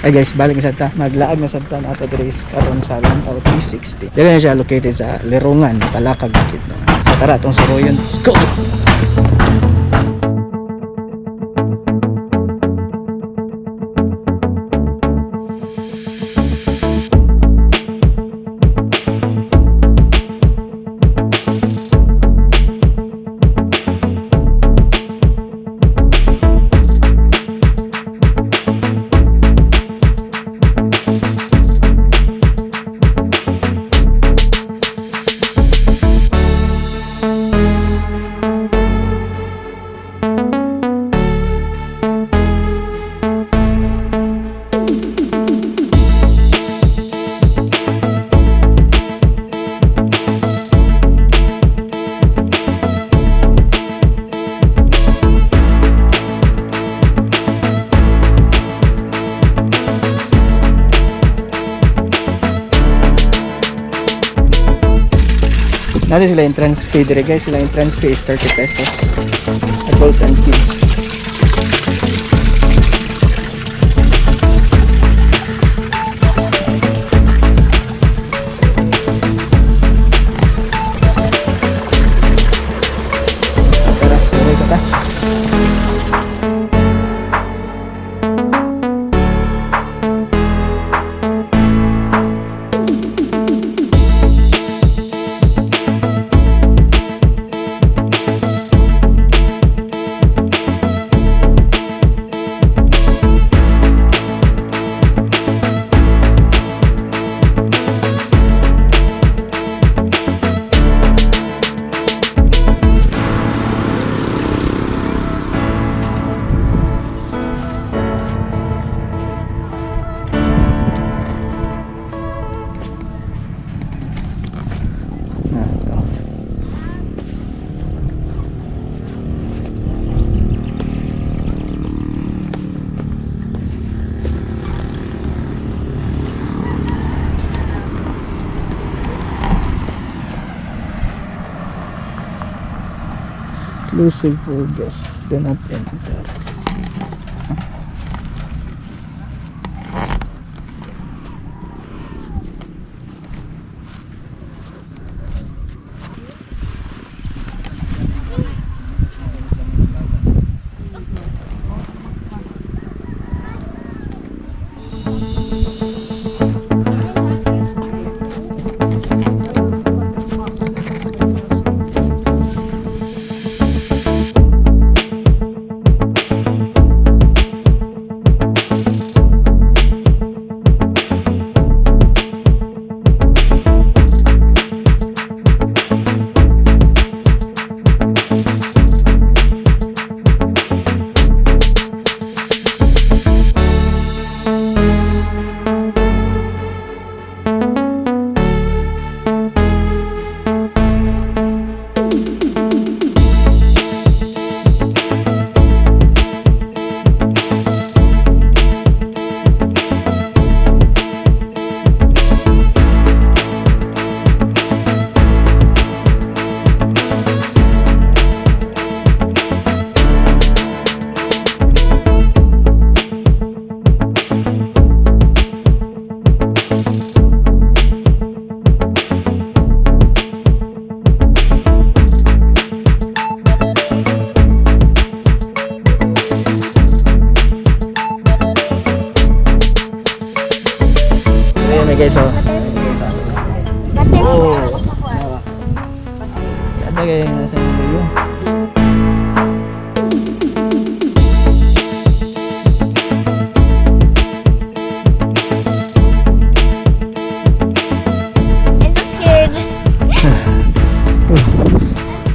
Ay guys, balik sa ta. Maglaag na sa ta ato diri karon sa Lantaw 360. Dili na siya located sa Lerungan, Palakag gid. So tara tong suruyon. Let's go. Natin sila entrance fee dire guys, sila entrance fee is 30 pesos. Adults and kids. Tara, suruy ka ta. Exclusive for guests, do not enter. Guys, oh. Oh. Ada kayak nasa yung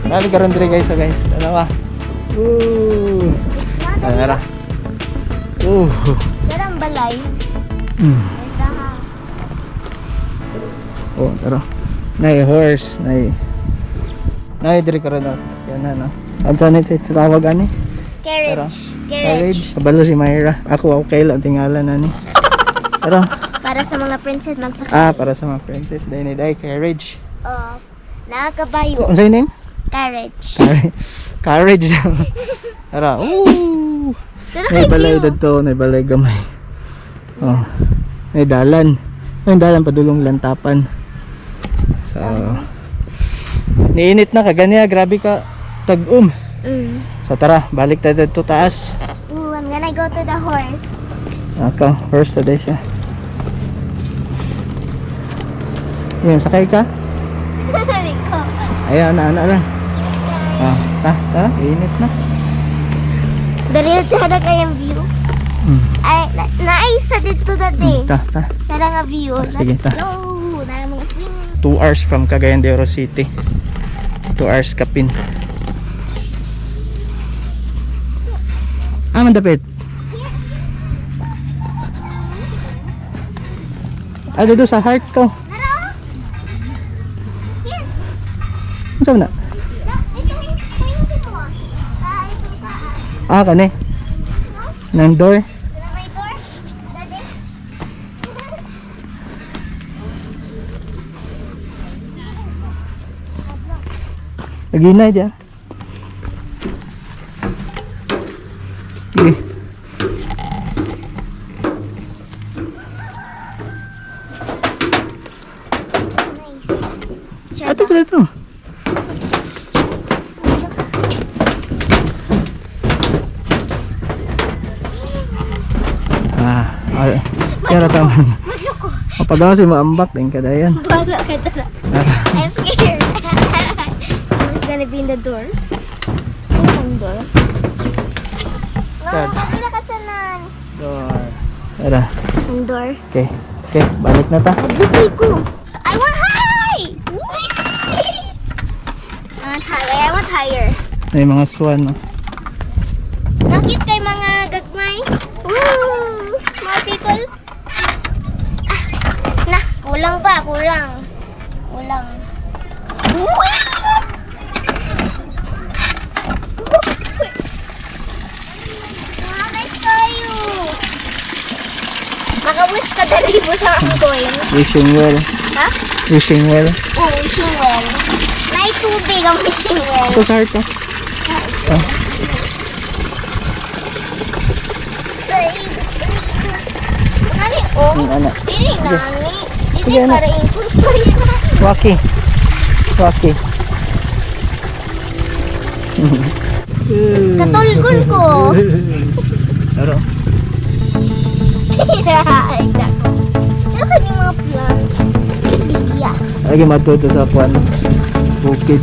Dali karon dire guys, so guys. Dalawa. Tara. Darang balay. Oh, tara. Nay horse, nay dire karon sa sakyanan, no. Ano nito tawag ani? Carriage. Carriage. Kabalo si Myra. Ako okay lang tingalan ani. Tara. Para sa mga princess magsakay. Para sa mga princess. Dahil ni carriage. Nakakabayo. Ano sa'yo name? Carriage. Carriage. Tara. May balay dito, may balay gamay. Oh. May dalan. May dalan padulong lantapan. So, niinit na kaganya, grabe ka tag-um. So tara, balik tayo dito taas. Ooh, I'm gonna go to the horse. Ako, first today siya. Yan, sakay ka? Rico. Ayan, na. Ah, ta, init na. Dari ada kayang view. Ay, naisa dito dati. Ta. Kaya nga view. Sige, ta. No, na mga swing. 2 hours from Cagayan de Oro City. 2 hours kapin. Ah, mandapit. Ah, dito sa heart ko. Naro. Here. Ano sabi na? Ito mo. Ito ka. Ah, kani. Nang door. Wala may door. Dati. Lagi na dia. Sige. Nice. Ato pala ito. Kaya tama. Magloko. Kapag ako si maambak din kada yan. Bala ka tala. I'm scared. I'm just gonna be in the door. Ang door. Sad. Kapila ka tanan. Door. Tara. Ang door. Okay, balik na ta. Bukay ko. I want high. I want higher. May mga swan, no? Nakit kay mga gagmay. Woo! Small people. Na, kulang pa, kulang. Nice kayo. Maka-wish ka dali mo sa ang coin. Wishing well. Ha? Wishing well. Oh, wishing well. Naitubig ang wishing well. Ito sa heart ko. Ah. Nani, oh. Ano? Dili nani. Sige, Dili ano? para ingkod pa rin. Waki. Katulgol ko. Pero, Ay, dako. Sino ka yung mga plant? Yes. lagi matuto sa kwan. Bukid.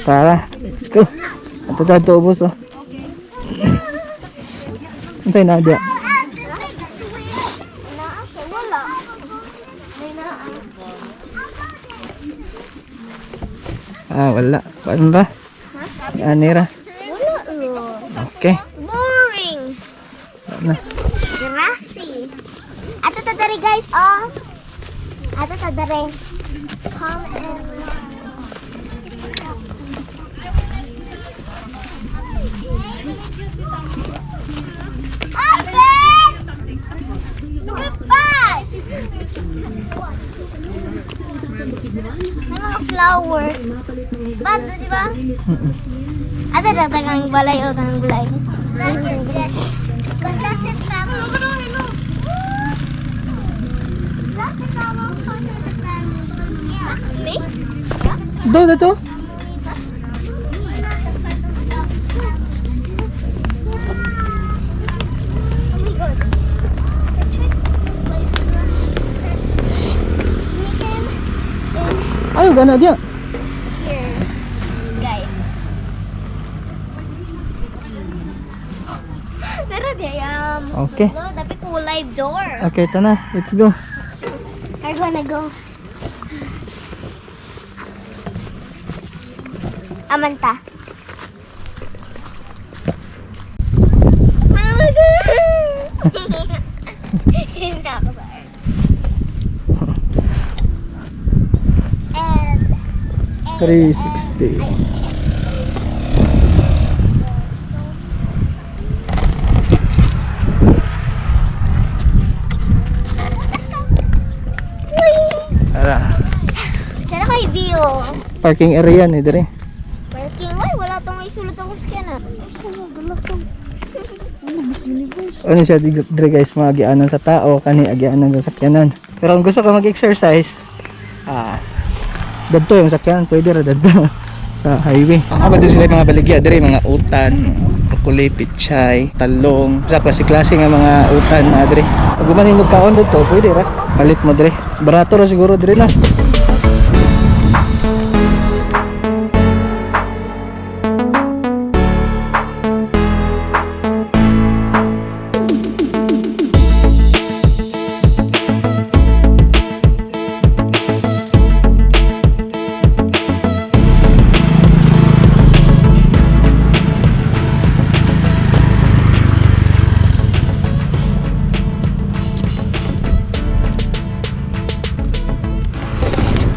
Tara, let's go. Ito tayo ubos, oh. Ano sa'yo, Nadia? Ah, wala. Paano ra? Anira. Okay. Boring. Na. Grassy. Ato ta dari guys, oh. Ato ta dari. Come and Abet! Goodbye! May mga flower. Ba't, di ba? Ada datang balay o kang balay. Doon na to? Ayo gana dia. Here, guys. Tara dia yung Okay. sulo, tapi kulay door. Okay, ito na. Let's go. We're gonna go. Amanta. And 360. Tara. sana kayo view. Parking area ni dire. Parking, wala tong isulot ang kusyan ah. Saan galak to? Miss Universe. Ano siya dire guys, mga agianan sa tao, kani agianan sa sakyanan. Pero kung gusto ka mag-exercise, dadto yung sakyanan, pwede ra dadto sa highway. Ba din sila yung mga baligya dire, mga utan, broccoli, pichay, talong, sa klase-klase nga mga utan na dire. Pag gumanin mo kaon dito, pwede ra. Palit mo dire. Barato ra siguro dire na.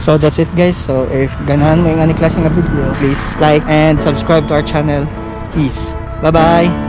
So that's it guys. So if ganahan mo yung ani klase nga video, please like and subscribe to our channel. Peace. Bye bye.